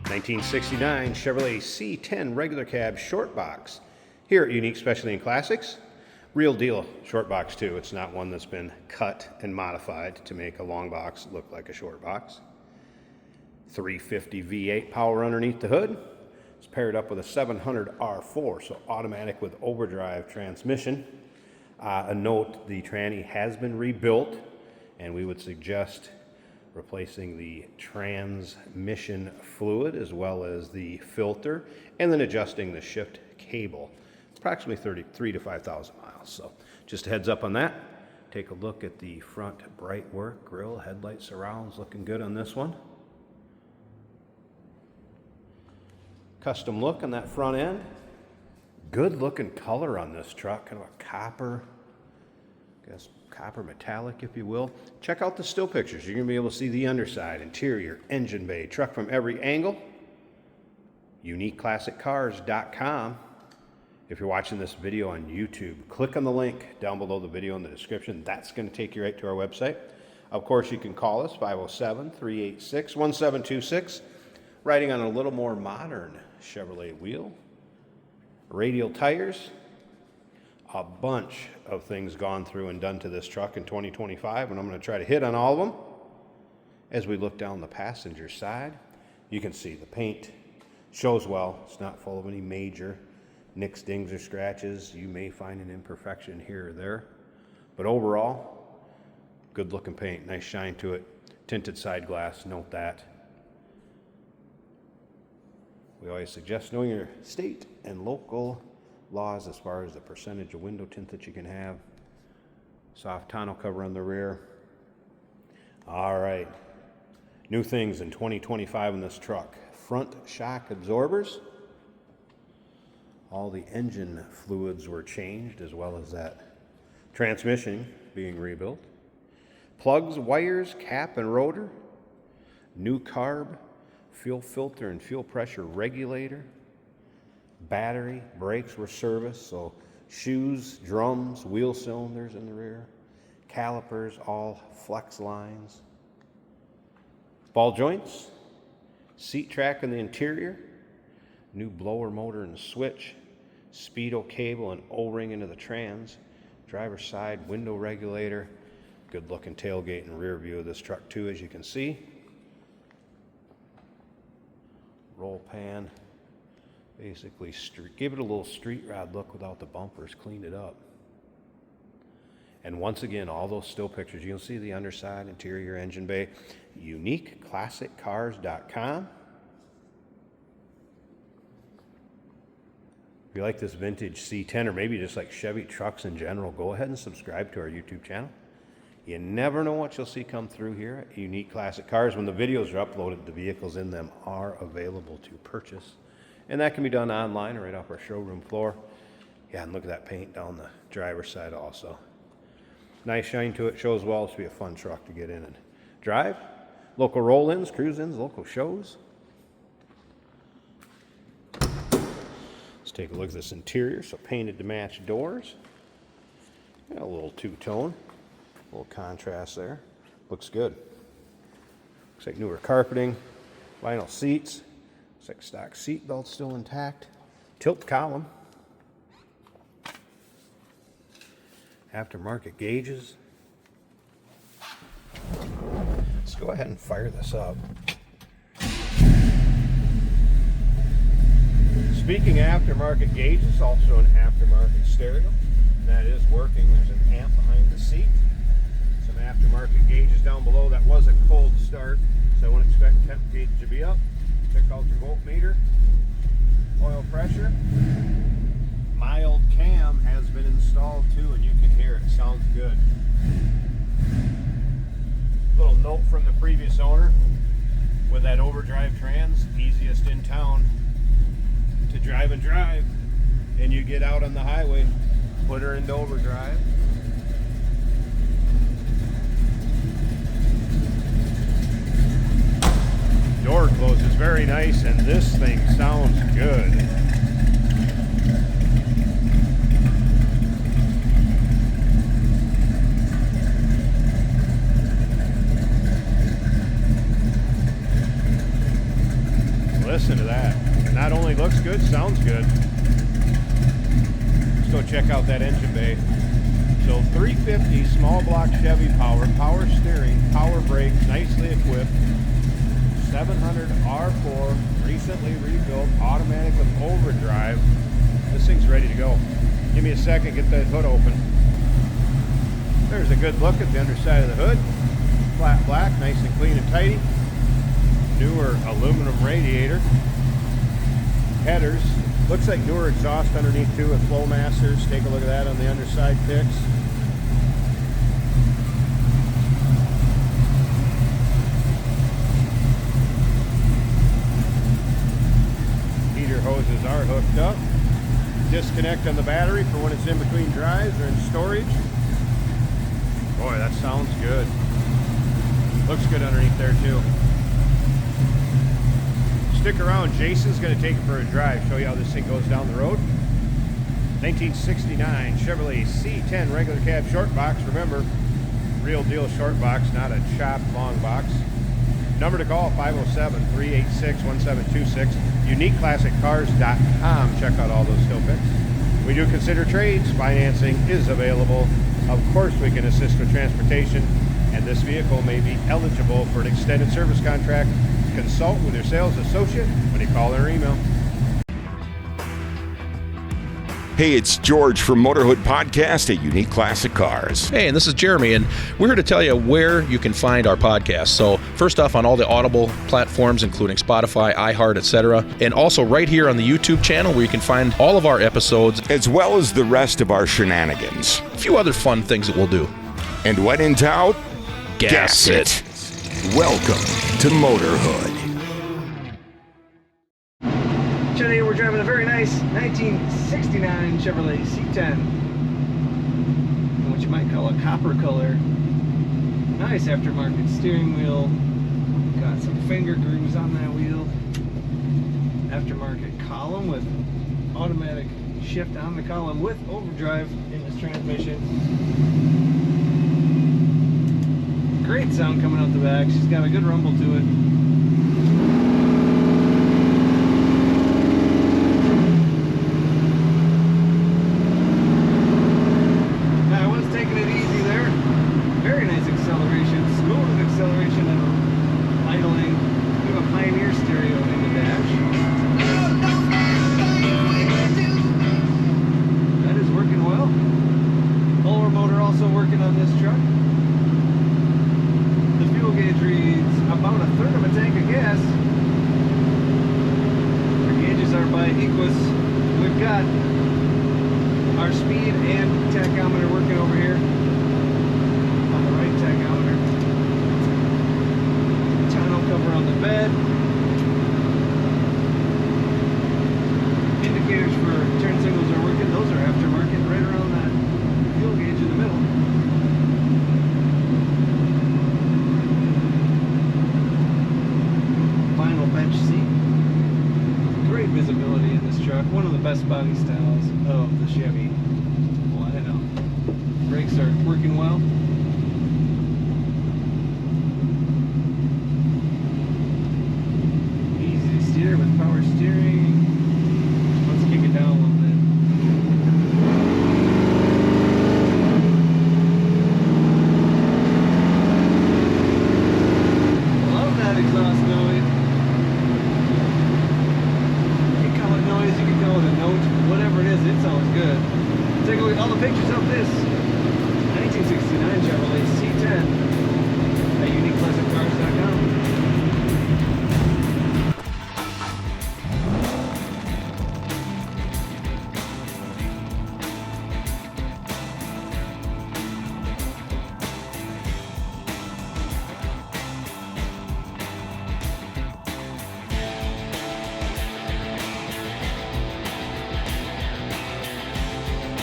1969 Chevrolet C10 regular cab short box. Here at Unique Specialty and Classics, real deal short box too. It's not one that's been cut and modified to make a long box look like a short box. 350 V8 power underneath the hood. It's paired up with a 700 R4, so automatic with overdrive transmission. A note, the tranny has been rebuilt, and we would suggest replacing the transmission fluid as well as the filter, and then adjusting the shift cable. It's approximately 3 to 5,000 miles. So just a heads up on that. Take a look at the front bright work, grille, headlight surrounds, looking good on this one. Custom look on that front end. Good looking color on this truck, kind of a copper, I guess copper metallic, if you will. Check out the still pictures. You're gonna be able to see the underside, interior, engine bay, truck from every angle. UniqueClassicCars.com. If you're watching this video on YouTube, click on the link down below the video in the description. That's gonna take you right to our website. Of course, you can call us, 507-386-1726. Riding on a little more modern Chevrolet wheel. Radial tires. A bunch of things gone through and done to this truck in 2025, and I'm going to try to hit on all of them. As we look down the passenger side, you can see the paint shows well. It's not full of any major nicks, dings, or scratches. You may find an imperfection here or there, but overall, good looking paint, nice shine to it. Tinted side glass, note that. We always suggest knowing your state and local laws as far as the percentage of window tint that you can have. Soft tonneau cover on the rear. All right, new things in 2025 in this truck. Front shock absorbers. All the engine fluids were changed, as well as that transmission being rebuilt. Plugs, wires, cap and rotor. New carb, fuel filter and fuel pressure regulator. Battery, brakes were serviced, so shoes, drums, wheel cylinders in the rear, calipers, all flex lines. Ball joints, seat track in the interior, new blower motor and switch, speedo cable and O-ring into the trans, driver's side window regulator, good looking tailgate and rear view of this truck too, as you can see. Roll pan. Basically, give it a little street rod look without the bumpers, cleaned it up. And once again, all those still pictures, you'll see the underside, interior, engine bay. UniqueClassicCars.com. If you like this vintage C10, or maybe just like Chevy trucks in general, go ahead and subscribe to our YouTube channel. You never know what you'll see come through here at Unique Classic Cars. When the videos are uploaded, the vehicles in them are available to purchase. And that can be done online or right off our showroom floor. Yeah, and look at that paint down the driver's side also. Nice shine to it, shows well. It's be a fun truck to get in and drive. Local roll-ins, cruise-ins, local shows. Let's take a look at this interior. So painted to match doors. Got a little two-tone, a little contrast there. Looks good. Looks like newer carpeting, vinyl seats. Looks like stock seat belt's still intact. Tilt column. Aftermarket gauges. Let's go ahead and fire this up. Speaking of aftermarket gauges, also an aftermarket stereo. That is working. There's an amp behind the seat. Some aftermarket gauges down below. That was a cold start, so I wouldn't expect temp gauge to be up. Check out your voltmeter, oil pressure. Mild cam has been installed too, and you can hear it. Sounds good. Little note from the previous owner, with that overdrive trans, easiest in town to drive and drive, and you get out on the highway, put her into overdrive. Door closes very nice, and this thing sounds good. This good, sounds good. Let's go check out that engine bay. So 350 small block Chevy power steering, power brakes, nicely equipped. 700 R4, recently rebuilt, automatic with overdrive. This thing's ready to go. Give me a second, get that hood open. There's a good look at the underside of the hood. Flat black, nice and clean and tidy. Newer aluminum radiator. Headers. Looks like newer exhaust underneath too with Flowmasters. Take a look at that on the underside picks. Heater hoses are hooked up. Disconnect on the battery for when it's in between drives or in storage. Boy, that sounds good. Looks good underneath there too. Stick around, Jason's going to take it for a drive, show you how this thing goes down the road. 1969 Chevrolet C10 regular cab short box. Remember, real deal short box, not a chopped long box. Number to call, 507-386-1726. UniqueClassicCars.com. Check out all those still picks. We do consider trades. Financing is available. Of course, we can assist with transportation, and this vehicle may be eligible for an extended service contract. Consult with your sales associate when you call or email. Hey, it's George from Motorhood Podcast at Unique Classic Cars. Hey, and this is Jeremy, and we're here to tell you where you can find our podcast. So first off, on all the Audible platforms, including Spotify, iHeart, etc., and also right here on the YouTube channel where you can find all of our episodes, as well as the rest of our shenanigans. A few other fun things that we'll do. And when in doubt, gas it. Welcome to Motorhood. Today we're driving a very nice 1969 Chevrolet C10, what you might call a copper color. Nice aftermarket steering wheel, got some finger grooves on that wheel. Aftermarket column with automatic shift on the column with overdrive in this transmission. Great sound coming out the back. She's got a good rumble to it. We've got our speed and tachometer working over here on the right tachometer. Tonneau cover on the bed. Indicators for turn signals are working. Those are aftermarket right around that fuel gauge in the middle. Vinyl bench seat. Great visibility in this truck. One of the best body styles of the Chevy. Well, I know. Brakes are working well. Easy to steer with power steering. Let's kick it down a little bit. Love that exhaust noise. You can go with a note, whatever it is, it sounds good. Take a look at all the pictures of this 1969 Chevrolet C10 at UniqueClassicCars.com.